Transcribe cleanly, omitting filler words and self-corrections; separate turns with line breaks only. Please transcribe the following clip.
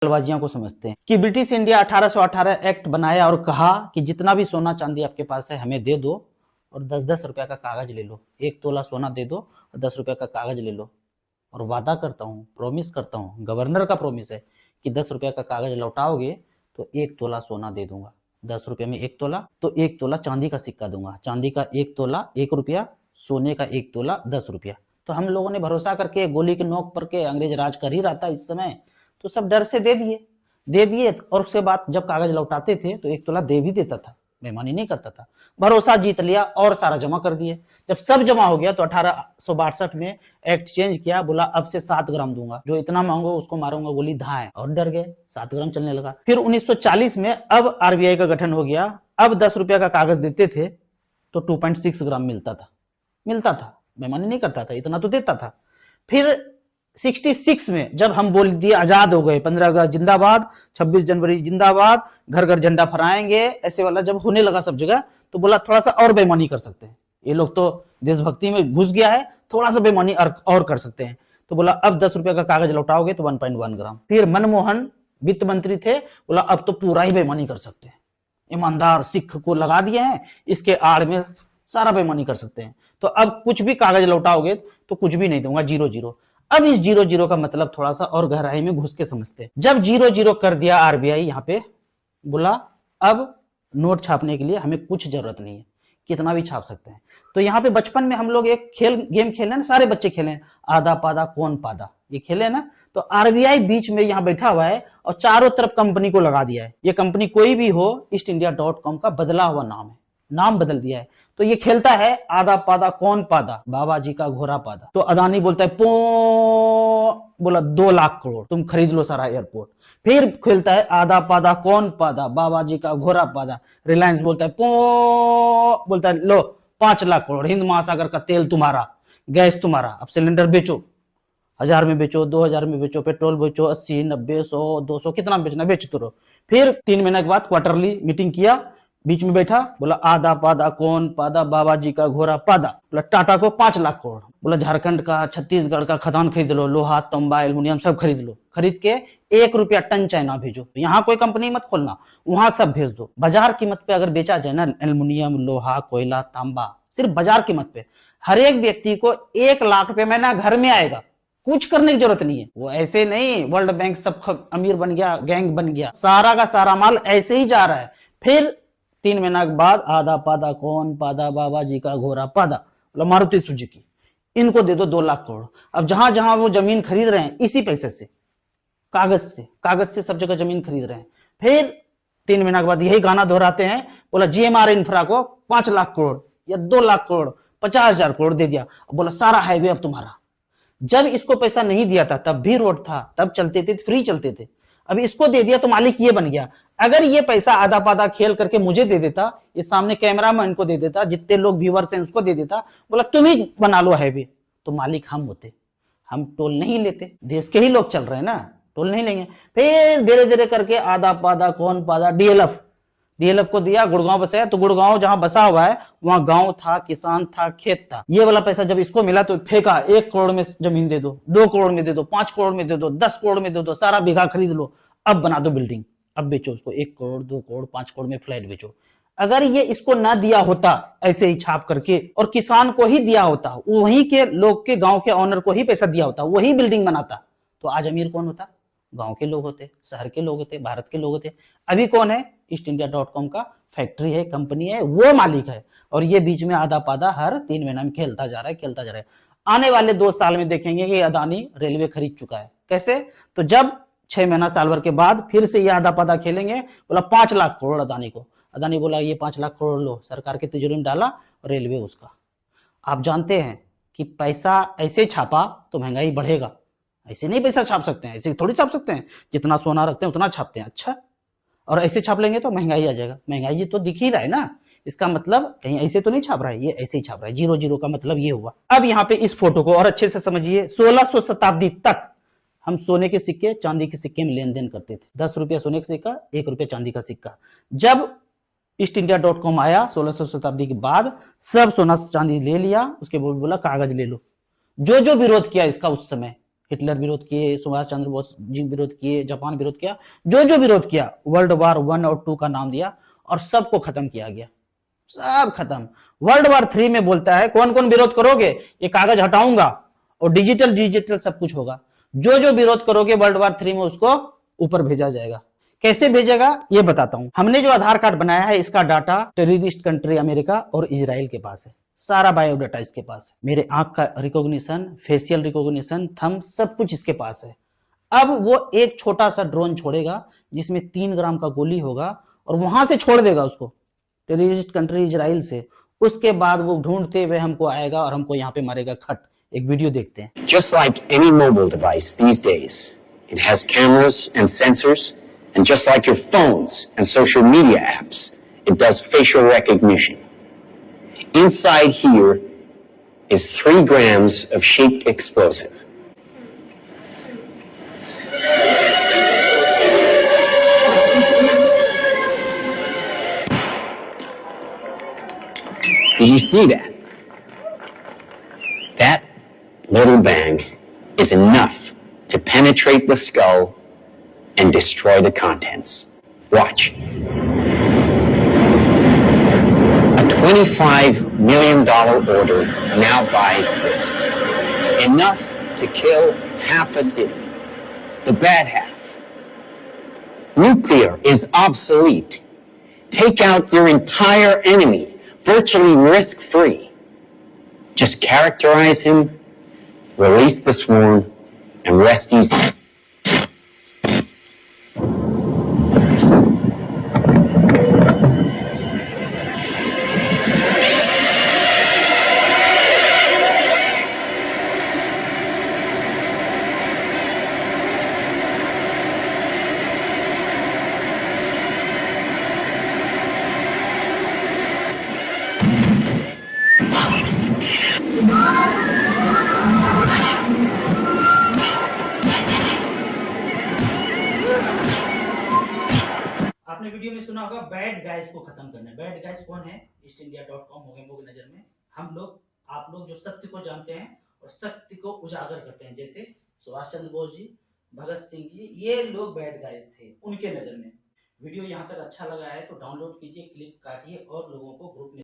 बाजियों को समझते हैं कि ब्रिटिश इंडिया 1818 एक्ट बनाया और कहा कि जितना भी सोना चांदी आपके पास है हमें दे दो और 10-10 रुपया का कागज ले लो, 1 तोला सोना दे दो और 10 रुपया का कागज ले लो और वादा करता हूँ, प्रॉमिस करता हूँ, गवर्नर का प्रॉमिस है कि 10 रुपया का कागज लौटाओगे तो 1 तोला सोना दे दूंगा। 10 रुपये में 1 तोला तो 1 तोला चांदी का सिक्का दूंगा, चांदी का 1 तोला 1 रुपया, सोने का 1 तोला 10 रुपया। तो हम लोगों ने भरोसा करके गोली की नोक पर के, अंग्रेज राज कर ही रहा था इस समय, तो सब डर से दे दिए और उसके बाद जब कागज लौटाते थे तो 1 तोला दे भी देता था, बेईमानी नहीं करता था। भरोसा जीत लिया और सारा जमा कर दिए। जब सब जमा हो गया तो 1862 में एक्ट चेंज किया, बोला अब से 7 ग्राम दूंगा, जो इतना मांगो उसको मारूंगा गोली, धाए, और डर गए, 7 ग्राम चलने लगा। फिर 1940 में अब आरबीआई का गठन हो गया। अब 10 रुपया का कागज देते थे तो 2.6 ग्राम मिलता था, बेईमानी नहीं करता था, इतना तो देता था। फिर 66 में जब हम बोल दिए आजाद हो गए, 15 अगस्त जिंदाबाद, 26 जनवरी जिंदाबाद, घर घर झंडा फहराएंगे, ऐसे वाला जब होने लगा सब जगह, तो बोला थोड़ा सा और बेईमानी कर सकते हैं, ये लोग तो देशभक्ति में घुस गया है, थोड़ा सा बेईमानी और कर सकते हैं। तो बोला अब 10 रुपया का कागज लौटाओगे तो 1.1 ग्राम। फिर मनमोहन वित्त मंत्री थे, बोला अब तो पूरा ही बेईमानी कर सकते हैं, ईमानदार सिख को लगा दिए हैं, इसके आड़ में सारा बेईमानी कर सकते हैं। तो अब कुछ भी कागज लौटाओगे तो कुछ भी नहीं दूंगा, 0-0। अब इस 0-0 का मतलब थोड़ा सा और गहराई में घुस के समझते हैं। जब 0-0 कर दिया आरबीआई, यहाँ पे बोला अब नोट छापने के लिए हमें कुछ जरूरत नहीं है, कितना भी छाप सकते हैं। तो यहाँ पे बचपन में हम लोग एक गेम खेले ना, सारे बच्चे खेले, आधा पादा कौन पादा, ये खेले ना। तो आरबीआई बीच में यहाँ बैठा हुआ है और चारों तरफ कंपनी को लगा दिया है। ये कंपनी कोई भी हो, ईस्टइंडिया.com का बदला हुआ नाम है, नाम बदल दिया है। तो ये खेलता है आधा पादा कौन पादा, बाबा जी का घोड़ा पादा। तो अदानी बोलता है पो, बोला 2 लाख करोड़ तुम खरीद लो सारा एयरपोर्ट। फिर खेलता है आधा पादा कौन पादा, बाबा जी का घोड़ा पादा। रिलायंस बोलता है पो, बोलता है लो 5 लाख करोड़, हिंद महासागर का तेल तुम्हारा, गैस तुम्हारा, अब सिलेंडर बेचो, 1000 में बेचो, 2000 में बेचो, पेट्रोल बेचो, 80, 90, 100, 200, कितना बेचना बेचते रहो। फिर 3 महीने के बाद क्वार्टरली मीटिंग किया, बीच में बैठा, बोला आधा पादा कौन पादा, बाबा जी का घोड़ा पादा। बोला टाटा को 5 लाख करोड़, बोला झारखंड का, छत्तीसगढ़ का खदान खरीद लो, लोहा तांबा एल्युमिनियम सब खरीद लो, खरीद के 1 रुपया टन चाइना भेजो, यहाँ कोई कंपनी मत खोलना, वहां सब भेज दो। बाजार कीमत पे अगर बेचा जाए ना एल्युमिनियम, लोहा, कोयला, तांबा, सिर्फ बाजार कीमत पे हर एक व्यक्ति को 1 लाख रुपए महीना घर में आएगा, कुछ करने की जरूरत नहीं है। वो ऐसे नहीं वर्ल्ड बैंक सब अमीर बन गया, गैंग बन गया, सारा का सारा माल ऐसे ही जा रहा है। फिर 3 महीना के बाद आधा पादा कौन पादा, बाबा जी का घोड़ा पादा, बोला मारुति सुजुकी, इनको दे दो 2 लाख करोड़। अब जहां जहां वो जमीन खरीद रहे हैं इसी पैसे से, कागज से सब जगह जमीन खरीद रहे हैं। फिर 3 महीना के बाद यही गाना दोहराते हैं, बोला जीएमआर इंफ्रा को 5 लाख करोड़ या 2 लाख करोड़, 50,000 करोड़ दे दिया, बोला सारा हाईवे अब तुम्हारा। जब इसको पैसा नहीं दिया था तब भी रोड था, तब चलते थे, फ्री चलते थे। अभी इसको दे दिया तो मालिक ये बन गया। अगर ये पैसा आधा पादा खेल करके मुझे दे देता, ये सामने कैमरा मैन को दे देता, जितने लोग व्यूअर्स हैं उसको दे देता, बोला तुम ही बना लो हाईवे, तो मालिक हम होते, हम टोल नहीं लेते, देश के ही लोग चल रहे हैं ना, टोल नहीं लेंगे। फिर धीरे धीरे करके आधा पादा कौन पादा, डीएलएफ को दिया, गुड़गांव बसाया। तो गुड़गांव जहां बसा हुआ है वहां गांव था, किसान था, खेत था। ये वाला पैसा जब इसको मिला तो फेंका, 1 करोड़ में जमीन दे दो, 2 करोड़ में दे दो, 5 करोड़ में दे दो, 10 करोड़ में दे दो, सारा बीघा खरीद लो, अब बना दो बिल्डिंग, अब बेचो उसको 1 करोड़, 2 करोड़, 5 करोड़ में फ्लैट बेचो। अगर ये इसको ना दिया होता ऐसे ही छाप करके और किसान को ही दिया होता, वहीं के लोग के, गांव के ऑनर को ही पैसा दिया होता, वही बिल्डिंग बनाता, तो आज अमीर कौन होता? गांव के लोग होते, शहर के लोग होते, भारत के लोग होते। अभी कौन है? ईस्टइंडिया.com का फैक्ट्री है, कंपनी है, वो मालिक है। और ये बीच में आधा पादा हर 3 महीना में खेलता जा रहा है। आने वाले 2 साल में देखेंगे कि अदानी रेलवे खरीद चुका है। कैसे? तो जब 6 महीना साल भर के बाद फिर से ये आधा पादा खेलेंगे, बोला 5 लाख करोड़ अदानी को। अदानी बोला ये 5 लाख करोड़ लो, सरकार के तिजोरी में डाला, रेलवे उसका। आप जानते हैं कि पैसा ऐसे छापा तो महंगाई बढ़ेगा, ऐसे नहीं पैसा छाप सकते हैं, ऐसे थोड़ी छाप सकते हैं, जितना सोना रखते हैं उतना छापते हैं। अच्छा, और ऐसे छाप लेंगे तो महंगाई आ जाएगा। महंगाई तो दिख ही रहा है ना, इसका मतलब कहीं ऐसे तो नहीं छाप रहा है, ये ऐसे ही छाप रहा है। 0-0 का मतलब ये हुआ। अब यहाँ पे इस फोटो को और अच्छे से समझिए। 1600 शताब्दी तक हम सोने के सिक्के, चांदी के सिक्के में लेन देन करते थे। 10 रुपया सोने का सिक्का, 1 रुपया चांदी का सिक्का। जब ईस्टइंडिया.com आया 1600 शताब्दी के बाद, सब सोना चांदी ले लिया, उसके बोला कागज ले लो। जो जो विरोध किया इसका उस समय हिटलर विरोध किए, सुभाष चंद्र बोस जी विरोध किए, जापान विरोध किया, जो जो विरोध किया, वर्ल्ड वार 1 और 2 का नाम दिया और सबको खत्म किया गया, सब खत्म। वर्ल्ड वार 3 में बोलता है कौन कौन विरोध करोगे, ये कागज हटाऊंगा और डिजिटल डिजिटल सब कुछ होगा। जो जो विरोध करोगे वर्ल्ड वार 3 में उसको ऊपर भेजा जाएगा। कैसे भेजेगा ये बताता हूं। हमने जो आधार कार्ड बनाया है इसका डाटा टेररिस्ट कंट्री अमेरिका और इजराइल के पास है, सारा बायोडाटा इसके पास है। मेरे आंख का रिकॉग्निशन, फेशियल रिकॉग्निशन, थंब, सब कुछ इसके पास है। अब वो एक छोटा सा ड्रोन छोड़ेगा जिसमें 3 ग्राम का गोली होगा और वहां से छोड़ देगा उसको, टेररिस्ट कंट्री इजराइल से। उसके बाद वो ढूंढते हुए हमको आएगा और हमको यहाँ पे मारेगा खट। एक वीडियो देखते हैं।
Just like any mobile device these days, it has cameras and sensors, and just like your phones and social media apps, it does facial recognition. Inside here is 3 grams of shaped explosive. Did you see that? That little bang is enough to penetrate the skull and destroy the contents. Watch. A $25 million order now buys this. Enough to kill half a city. The bad half. Nuclear is obsolete. Take out your entire enemy, virtually risk-free. Just characterize him, release the swarm, and rest easy.
आपने video में सुना होगा bad guys को खत्म करना है। Bad guys कौन है? ईस्टइंडिया.com मोगेम्बो की नजर में हम लोग, आप लोग जो सत्य को जानते हैं और सत्य को उजागर करते हैं, जैसे सुभाष चंद्र बोस जी, भगत सिंह जी, ये लोग बैड गाइस थे उनके नजर में। वीडियो यहाँ तक अच्छा लगा है तो डाउनलोड कीजिए, क्लिप काटिए और लोगों को ग्रुप में